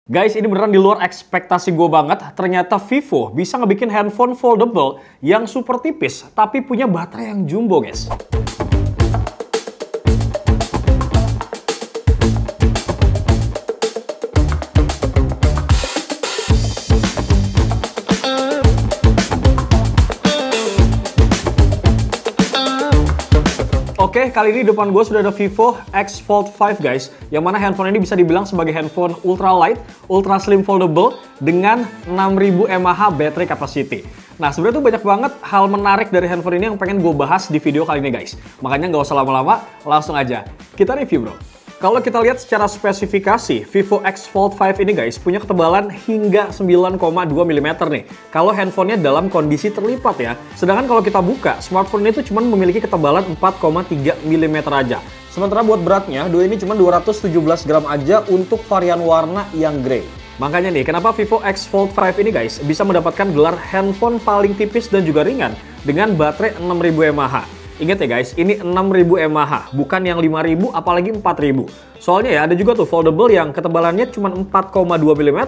Guys, ini beneran di luar ekspektasi gue banget. Ternyata Vivo bisa ngebikin handphone foldable yang super tipis, tapi punya baterai yang jumbo, guys. Oke, kali ini di depan gue sudah ada Vivo X Fold 5 guys, yang mana handphone ini bisa dibilang sebagai handphone ultra light, ultra slim foldable dengan 6000 mAh battery capacity. Nah, sebenarnya tuh banyak banget hal menarik dari handphone ini yang pengen gue bahas di video kali ini guys. Makanya nggak usah lama-lama, langsung aja kita review bro. Kalau kita lihat secara spesifikasi, Vivo X Fold 5 ini guys punya ketebalan hingga 9,2 mm nih. Kalau handphonenya dalam kondisi terlipat ya. Sedangkan kalau kita buka, smartphone ini tuh cuma memiliki ketebalan 4,3 mm aja. Sementara buat beratnya, ini cuma 217 gram aja untuk varian warna yang grey. Makanya nih, kenapa Vivo X Fold 5 ini guys bisa mendapatkan gelar handphone paling tipis dan juga ringan dengan baterai 6000 mAh. Ingat ya guys, ini 6000 mAh, bukan yang 5000 apalagi 4000. Soalnya ya ada juga tuh foldable yang ketebalannya cuma 4,2 mm,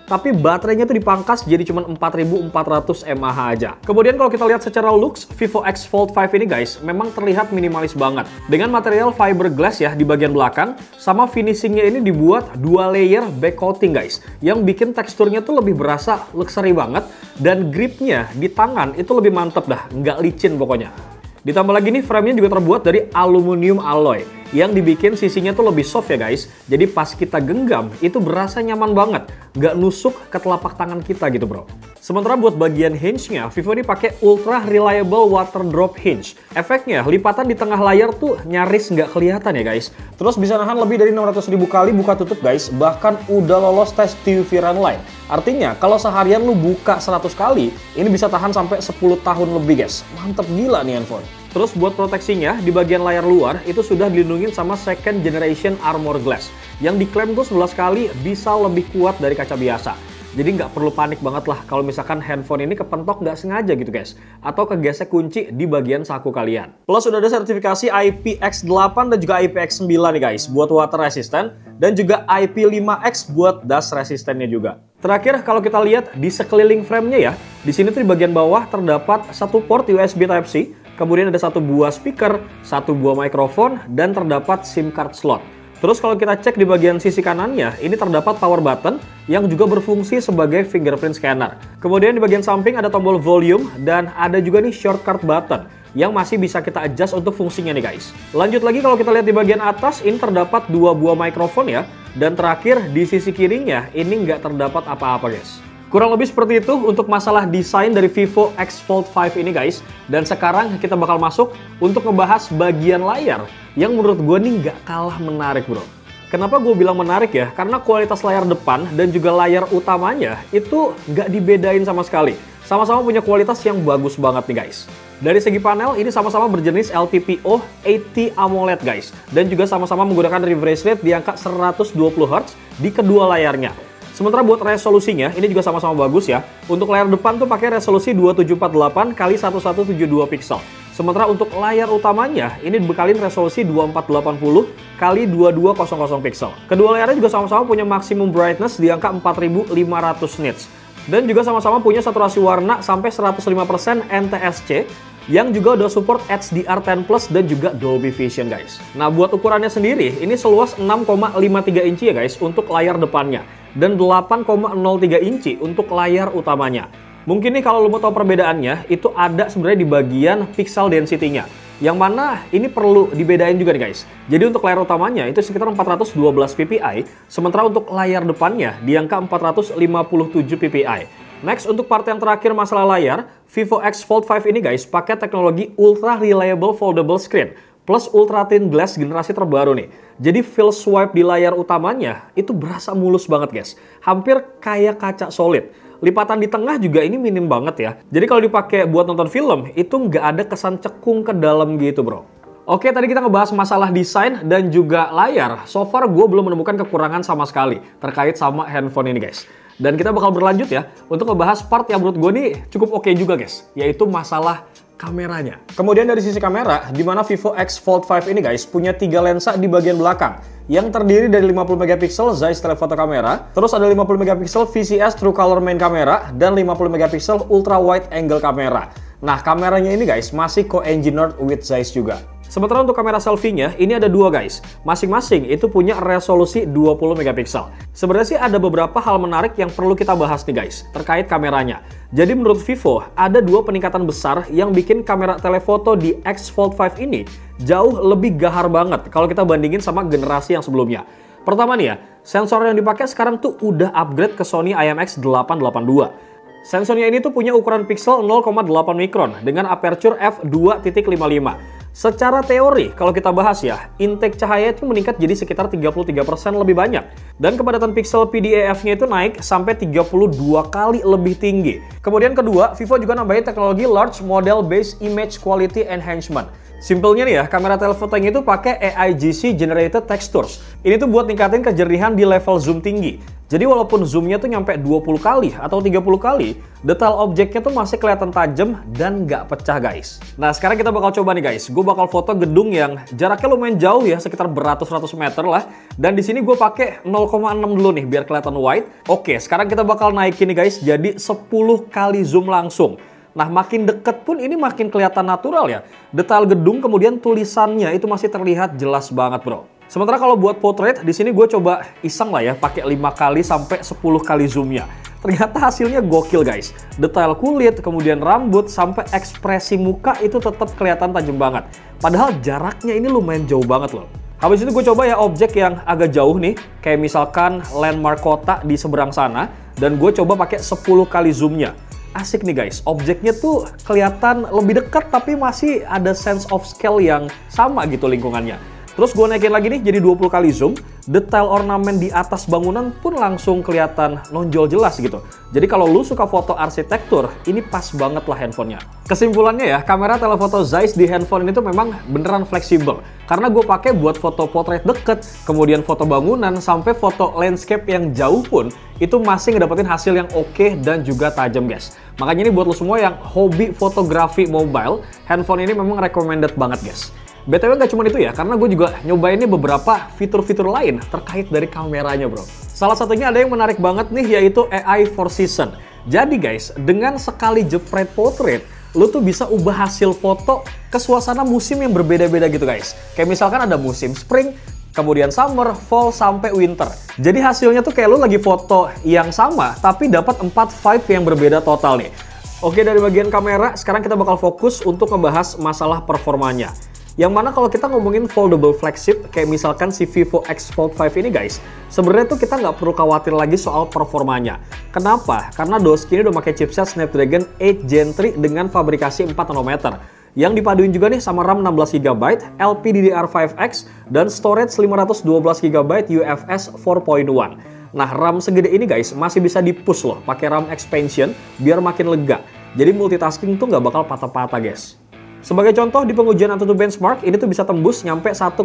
tapi baterainya tuh dipangkas jadi cuma 4400 mAh aja. Kemudian kalau kita lihat secara looks, Vivo X Fold 5 ini guys memang terlihat minimalis banget. Dengan material fiberglass ya di bagian belakang, sama finishingnya ini dibuat 2 layer back coating guys, yang bikin teksturnya tuh lebih berasa luxury banget, dan gripnya di tangan itu lebih mantep dah, nggak licin pokoknya. Ditambah lagi nih, frame-nya juga terbuat dari aluminium alloy yang dibikin sisinya tuh lebih soft ya guys. Jadi pas kita genggam itu berasa nyaman banget, nggak nusuk ke telapak tangan kita gitu bro. Sementara buat bagian hinge-nya, Vivo ini pakai ultra reliable water drop hinge. Efeknya, lipatan di tengah layar tuh nyaris nggak kelihatan ya guys. Terus bisa nahan lebih dari 600.000 kali buka tutup guys, bahkan udah lolos tes TÜV Rheinland. Artinya, kalau seharian lu buka 100 kali, ini bisa tahan sampai 10 tahun lebih guys. Mantep gila nih handphone. Terus buat proteksinya, di bagian layar luar itu sudah dilindungi sama second generation armor glass, yang diklaim tuh 11 kali bisa lebih kuat dari kaca biasa. Jadi nggak perlu panik banget lah kalau misalkan handphone ini kepentok nggak sengaja gitu guys, atau kegesek kunci di bagian saku kalian. Plus sudah ada sertifikasi IPX8 dan juga IPX9 nih guys, buat water resistant, dan juga IP5X buat dust resistantnya juga. Terakhir, kalau kita lihat di sekeliling frame-nya ya, di sini tuh di bagian bawah terdapat satu port USB Type-C, kemudian ada satu buah speaker, satu buah mikrofon, dan terdapat SIM card slot. Terus kalau kita cek di bagian sisi kanannya, ini terdapat power button yang juga berfungsi sebagai fingerprint scanner. Kemudian di bagian samping ada tombol volume, dan ada juga nih shortcut button yang masih bisa kita adjust untuk fungsinya nih guys. Lanjut lagi kalau kita lihat di bagian atas, ini terdapat dua buah mikrofon ya. Dan terakhir di sisi kirinya, ini nggak terdapat apa-apa guys. Kurang lebih seperti itu untuk masalah desain dari Vivo X Fold 5 ini guys. Dan sekarang kita bakal masuk untuk ngebahas bagian layar yang menurut gue nih nggak kalah menarik bro. Kenapa gue bilang menarik ya? Karena kualitas layar depan dan juga layar utamanya itu nggak dibedain sama sekali. Sama-sama punya kualitas yang bagus banget nih guys. Dari segi panel, ini sama-sama berjenis LTPO 80 AMOLED guys. Dan juga sama-sama menggunakan refresh rate di angka 120 Hz di kedua layarnya. Sementara buat resolusinya, ini juga sama-sama bagus ya. Untuk layar depan tuh pakai resolusi 2748 x 1172 pixel. Sementara untuk layar utamanya, ini dibekalin resolusi 2480 x 2200 pixel. Kedua layarnya juga sama-sama punya maksimum brightness di angka 4500 nits. Dan juga sama-sama punya saturasi warna sampai 105% NTSC, yang juga udah support HDR10 Plus dan juga Dolby Vision guys. Nah buat ukurannya sendiri, ini seluas 6,53 inci ya guys untuk layar depannya, dan 8,03 inci untuk layar utamanya. Mungkin nih kalau lo mau tahu perbedaannya, itu ada sebenarnya di bagian pixel density-nya, yang mana ini perlu dibedain juga nih guys. Jadi untuk layar utamanya itu sekitar 412 ppi, sementara untuk layar depannya di angka 457 ppi. Next, untuk part yang terakhir masalah layar, Vivo X Fold 5 ini guys pakai teknologi Ultra Reliable Foldable Screen plus Ultra Thin Glass generasi terbaru nih. Jadi feel swipe di layar utamanya itu berasa mulus banget guys, hampir kayak kaca solid. Lipatan di tengah juga ini minim banget ya. Jadi kalau dipakai buat nonton film, itu nggak ada kesan cekung ke dalam gitu bro. Oke, tadi kita ngebahas masalah desain dan juga layar. So far gue belum menemukan kekurangan sama sekali terkait sama handphone ini guys. Dan kita bakal berlanjut ya untuk ngebahas part yang menurut gue nih cukup oke juga guys, yaitu masalah kameranya. Kemudian dari sisi kamera, di mana Vivo X Fold 5 ini guys punya 3 lensa di bagian belakang yang terdiri dari 50 megapiksel Zeiss telephoto kamera, terus ada 50 megapiksel VCS True Color main kamera, dan 50 megapiksel ultra wide angle kamera. Nah, kameranya ini guys masih co-engineered with Zeiss juga. Sementara untuk kamera selfie-nya, ini ada dua guys. Masing-masing itu punya resolusi 20 megapiksel. Sebenarnya sih ada beberapa hal menarik yang perlu kita bahas nih guys, terkait kameranya. Jadi menurut Vivo, ada dua peningkatan besar yang bikin kamera telefoto di X Fold 5 ini jauh lebih gahar banget kalau kita bandingin sama generasi yang sebelumnya. Pertama nih ya, sensor yang dipakai sekarang tuh udah upgrade ke Sony IMX882. Sensornya ini tuh punya ukuran piksel 0,8 mikron dengan aperture f2.55. Secara teori, kalau kita bahas ya, intake cahaya itu meningkat jadi sekitar 33% lebih banyak. Dan kepadatan piksel PDAF-nya itu naik sampai 32 kali lebih tinggi. Kemudian kedua, Vivo juga nambahin teknologi Large Model Based Image Quality Enhancement. Simpelnya nih ya, kamera telefotonya itu pakai AIGC Generated Textures. Ini tuh buat ningkatin kejernihan di level zoom tinggi. Jadi walaupun zoomnya tuh nyampe 20 kali atau 30 kali, detail objeknya tuh masih kelihatan tajam dan nggak pecah guys. Nah sekarang kita bakal coba nih guys, gue bakal foto gedung yang jaraknya lumayan jauh ya, sekitar beratus-ratus meter lah. Dan di sini gue pakai 0,6 dulu nih biar kelihatan wide. Oke, sekarang kita bakal naikin nih guys, jadi 10 kali zoom langsung. Nah makin deket pun ini makin kelihatan natural ya. Detail gedung kemudian tulisannya itu masih terlihat jelas banget bro. Sementara kalau buat portrait, di sini gue coba iseng lah ya, pakai 5 kali sampai 10 kali zoomnya. Ternyata hasilnya gokil guys. Detail kulit, kemudian rambut, sampai ekspresi muka itu tetap kelihatan tajam banget. Padahal jaraknya ini lumayan jauh banget loh. Habis itu gue coba ya objek yang agak jauh nih, kayak misalkan landmark kota di seberang sana, dan gue coba pakai 10 kali zoomnya. Asik nih guys, objeknya tuh kelihatan lebih dekat tapi masih ada sense of scale yang sama gitu lingkungannya. Terus gue naikin lagi nih jadi 20 kali zoom, detail ornamen di atas bangunan pun langsung kelihatan nonjol jelas gitu. Jadi kalau lu suka foto arsitektur, ini pas banget lah handphonenya. Kesimpulannya ya, kamera telefoto Zeiss di handphone ini tuh memang beneran fleksibel. Karena gue pakai buat foto potret deket, kemudian foto bangunan, sampai foto landscape yang jauh pun, itu masih ngedapetin hasil yang oke dan juga tajam guys. Makanya ini buat lo semua yang hobi fotografi mobile, handphone ini memang recommended banget guys. BTW nggak cuma itu ya, karena gue juga nyobainnya beberapa fitur-fitur lain terkait dari kameranya bro. Salah satunya ada yang menarik banget nih, yaitu AI for Season. Jadi guys, dengan sekali jepret portrait, lu tuh bisa ubah hasil foto ke suasana musim yang berbeda-beda gitu guys. Kayak misalkan ada musim spring, kemudian summer, fall, sampai winter. Jadi hasilnya tuh kayak lu lagi foto yang sama, tapi dapat 4 vibe yang berbeda total nih. Oke, dari bagian kamera, sekarang kita bakal fokus untuk ngebahas masalah performanya. Yang mana kalau kita ngomongin foldable flagship, kayak misalkan si Vivo X Fold 5 ini guys, sebenarnya tuh kita nggak perlu khawatir lagi soal performanya. Kenapa? Karena Doski ini udah pakai chipset Snapdragon 8 Gen 3 dengan fabrikasi 4 nanometer. Yang dipaduin juga nih sama RAM 16GB, LPDDR5X, dan storage 512GB UFS 4.1. Nah, RAM segede ini guys masih bisa di-push loh pakai RAM expansion biar makin lega. Jadi multitasking tuh nggak bakal patah-patah guys. Sebagai contoh, di pengujian AnTuTu Benchmark, ini tuh bisa tembus nyampe 1,8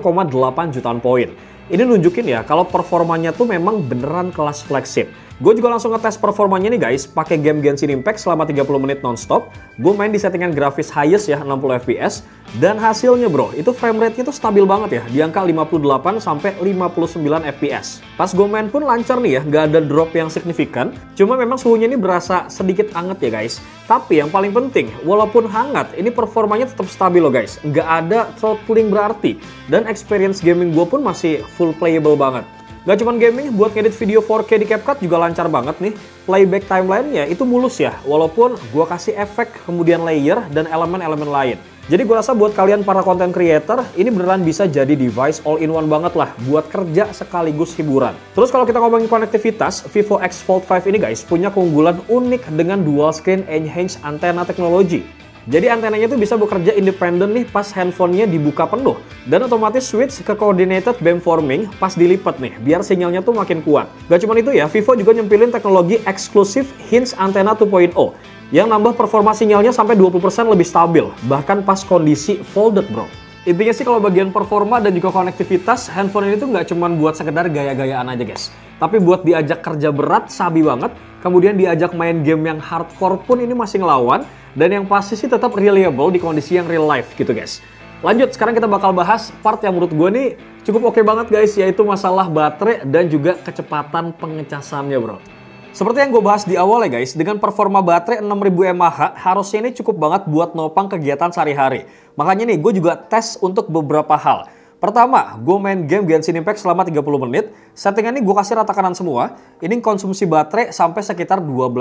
jutaan poin. Ini nunjukin ya, kalau performanya tuh memang beneran kelas flagship. Gue juga langsung ngetes performanya nih guys, pakai game Genshin Impact selama 30 menit nonstop. Gue main di settingan grafis highest ya, 60 fps. Dan hasilnya bro, itu frame rate-nya tuh stabil banget ya, di angka 58 sampai 59 fps. Pas gue main pun lancar nih ya, nggak ada drop yang signifikan. Cuma memang suhunya ini berasa sedikit anget ya guys. Tapi yang paling penting, walaupun hangat, ini performanya tetap stabil loh guys. Nggak ada throttling berarti. Dan experience gaming gue pun masih full playable banget. Gak cuma gaming, buat ngedit video 4K di CapCut juga lancar banget nih. Playback timeline-nya itu mulus ya, walaupun gue kasih efek, kemudian layer, dan elemen-elemen lain. Jadi gue rasa buat kalian para content creator, ini beneran bisa jadi device all-in-one banget lah, buat kerja sekaligus hiburan. Terus kalau kita ngomongin konektivitas, Vivo X Fold 5 ini guys, punya keunggulan unik dengan dual screen enhanced antenna teknologi. Jadi antenanya tuh bisa bekerja independen nih pas handphonenya dibuka penuh. Dan otomatis switch ke coordinated beamforming pas dilipat nih, biar sinyalnya tuh makin kuat. Gak cuma itu ya, Vivo juga nyempilin teknologi eksklusif Hinge Antenna 2.0 yang nambah performa sinyalnya sampai 20% lebih stabil, bahkan pas kondisi folded bro. Intinya sih kalau bagian performa dan juga konektivitas, handphone ini tuh nggak cuma buat sekedar gaya-gayaan aja guys. Tapi buat diajak kerja berat, sabi banget. kemudian diajak main game yang hardcore pun ini masih ngelawan, dan yang pasti sih tetap reliable di kondisi yang real life gitu guys. Lanjut, sekarang kita bakal bahas part yang menurut gue nih cukup oke banget guys, yaitu masalah baterai dan juga kecepatan pengecasannya bro. Seperti yang gue bahas di awal ya guys, dengan performa baterai 6000 mAh harusnya ini cukup banget buat nopang kegiatan sehari-hari. Makanya nih gue juga tes untuk beberapa hal. Pertama, gue main game Genshin Impact selama 30 menit. Settingan ini gue kasih rata kanan semua. Ini konsumsi baterai sampai sekitar 12%.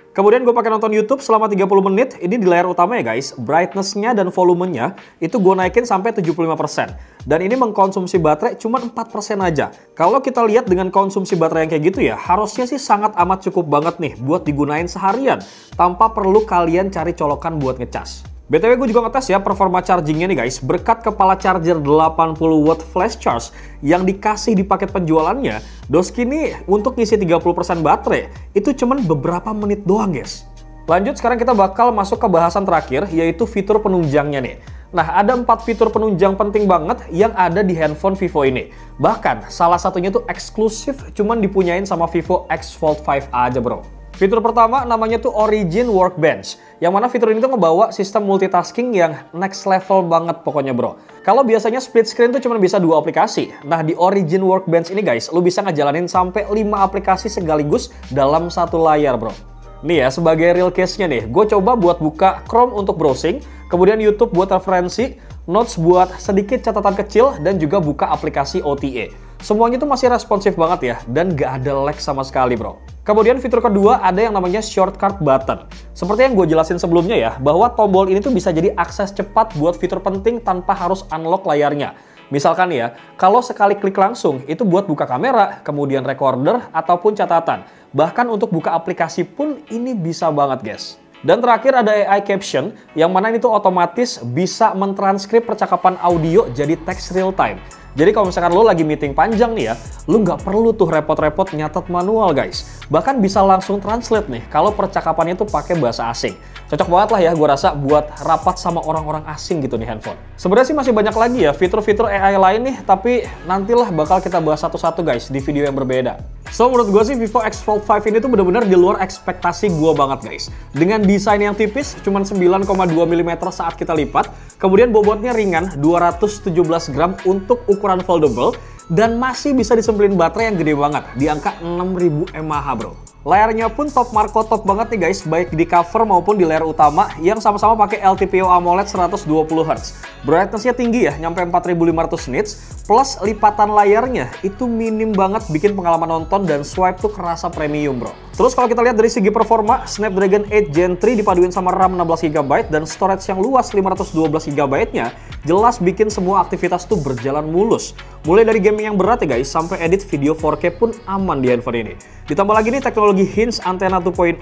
Kemudian gue pakai nonton YouTube selama 30 menit. Ini di layar utama ya guys. Brightness-nya dan volumenya itu gue naikin sampai 75%. Dan ini mengkonsumsi baterai cuma 4% aja. Kalau kita lihat dengan konsumsi baterai yang kayak gitu ya, harusnya sih sangat amat cukup banget nih buat digunain seharian tanpa perlu kalian cari colokan buat ngecas. BTW gue juga ngetes ya performa chargingnya nih guys. Berkat kepala charger 80 watt flash charge yang dikasih di paket penjualannya, Doski ini untuk ngisi 30% baterai itu cuman beberapa menit doang guys. Lanjut, sekarang kita bakal masuk ke bahasan terakhir, yaitu fitur penunjangnya nih. Nah, ada 4 fitur penunjang penting banget yang ada di handphone Vivo ini. Bahkan salah satunya tuh eksklusif cuman dipunyain sama Vivo X Fold 5 aja bro. Fitur pertama namanya tuh Origin Workbench, yang mana fitur ini tuh ngebawa sistem multitasking yang next level banget pokoknya bro. Kalau biasanya split screen tuh cuma bisa 2 aplikasi. Nah di Origin Workbench ini guys, lu bisa ngejalanin sampai 5 aplikasi sekaligus dalam satu layar bro. Nih ya, sebagai real case-nya nih, gue coba buat buka Chrome untuk browsing, kemudian YouTube buat referensi, Notes buat sedikit catatan kecil, dan juga buka aplikasi OTA. Semuanya tuh masih responsif banget ya, dan gak ada lag sama sekali bro. Kemudian fitur kedua ada yang namanya shortcut button. Seperti yang gue jelasin sebelumnya ya, bahwa tombol ini tuh bisa jadi akses cepat buat fitur penting tanpa harus unlock layarnya. Misalkan ya, kalau sekali klik langsung, itu buat buka kamera, kemudian recorder, ataupun catatan. Bahkan untuk buka aplikasi pun ini bisa banget guys. Dan terakhir ada AI Caption, yang mana ini tuh otomatis bisa mentranskrip percakapan audio jadi teks real time. Jadi kalau misalkan lo lagi meeting panjang nih ya, lo nggak perlu tuh repot-repot nyatet manual guys. Bahkan bisa langsung translate nih kalau percakapannya tuh pakai bahasa asing. Cocok banget lah ya gue rasa buat rapat sama orang-orang asing gitu nih handphone. Sebenarnya sih masih banyak lagi ya fitur-fitur AI lain nih, tapi nantilah bakal kita bahas satu-satu guys di video yang berbeda. So menurut gue sih Vivo X Fold 5 ini tuh bener-bener di luar ekspektasi gue banget guys. Dengan desain yang tipis, cuman 9,2 mm saat kita lipat, kemudian bobotnya ringan 217 gram untuk ukuran foldable, dan masih bisa disembelin baterai yang gede banget di angka 6000 mAh bro. Layarnya pun top Marco top banget nih guys, baik di cover maupun di layar utama yang sama-sama pakai LTPO AMOLED 120Hz. Brightness-nya tinggi ya, nyampe 4500 nits, plus lipatan layarnya itu minim banget bikin pengalaman nonton dan swipe tuh kerasa premium bro. Terus kalau kita lihat dari segi performa, Snapdragon 8 Gen 3 dipaduin sama RAM 16GB dan storage yang luas 512GB-nya, jelas bikin semua aktivitas tuh berjalan mulus. Mulai dari gaming yang berat ya guys, sampai edit video 4K pun aman di handphone ini. Ditambah lagi nih teknologi Hinge Antenna 2.0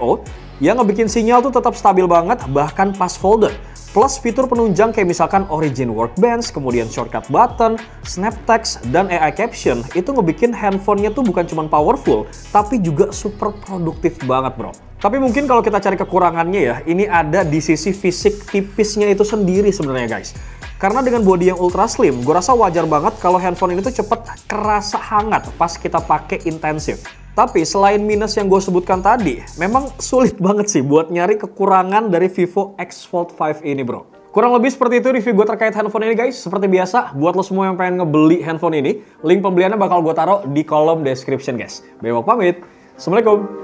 yang ngebikin sinyal tuh tetap stabil banget bahkan pas folder. Plus fitur penunjang kayak misalkan Origin Workbench, kemudian shortcut button, Snap Text, dan AI Caption itu ngebikin handphonenya tuh bukan cuma powerful, tapi juga super produktif banget bro. Tapi mungkin kalau kita cari kekurangannya ya, ini ada di sisi fisik tipisnya itu sendiri sebenarnya guys. Karena dengan bodi yang ultra slim, gue rasa wajar banget kalau handphone ini tuh cepet kerasa hangat pas kita pakai intensif. Tapi selain minus yang gue sebutkan tadi, memang sulit banget sih buat nyari kekurangan dari Vivo X Fold 5 ini bro. Kurang lebih seperti itu review gue terkait handphone ini guys. Seperti biasa, buat lo semua yang pengen ngebeli handphone ini, link pembeliannya bakal gue taruh di kolom description guys. Bewok pamit, Assalamualaikum.